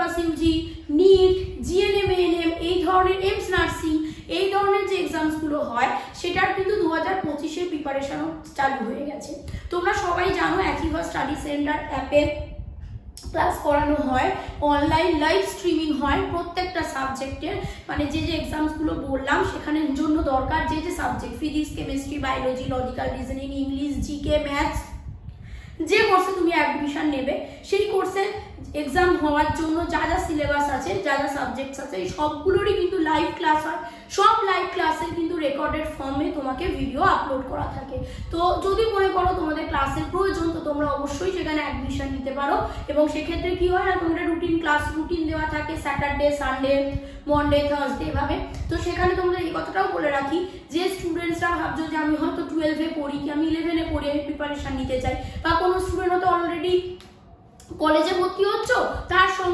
Plus UG, NEET, GNM, ANM, এই ধরনের aims nursing, এই ধরনের যে এক্সামসগুলো হয় সেটার কিন্তু 2025-এ প্রিপারেশনও চালু হয়ে গেছে। তোমরা সবাই জানো অ্যাচিভার স্টাডি সেন্টার অ্যাপে ক্লাস করানো হয়, অনলাইন লাইভ স্ট্রিমিং হয় প্রত্যেকটা সাবজেক্টের, মানে যে যে এক্সামসগুলো বললাম সেখানের জন্য দরকার যে যে subject, physics, chemistry, biology, logical reasoning, English, GK, maths, যে কোর্সে তুমি অ্যাডমিশন নেবে সেই কোর্সে এক্সাম হওয়ার জন্য যা যা সিলেবাস আছে, যা যা সাবজেক্টস আছে, এই সবগুলোরই কিন্তু লাইভ ক্লাস হয়। সব লাইভ ক্লাসের কিন্তু রেকর্ডেড ফর্মে তোমাকে ভিডিও আপলোড করা থাকে। তো যদি মনে করো তোমাদের ক্লাসের প্রয়োজন, তো তোমরা অবশ্যই সেখানে অ্যাডমিশন নিতে পারো। এবং সেক্ষেত্রে কি হয় না, তোমাদের রুটিন ক্লাস রুটিন দেওয়া থাকে স্যাটারডে, সানডে, মনডে, থার্সডে এভাবে। তো সেখানে তোমাদের এই কথাটাও বলে রাখি যে স্টুডেন্টসরা ভাবছো যে আমি হয়তো 12-এ পড়ি কি আমি 11-এ পড়ি, আমি প্রিপারেশন নিতে চাই, বা কোনো স্টুডেন্ট হয়তো অলরেডি কলেজে ভর্তি হচ্ছ, তার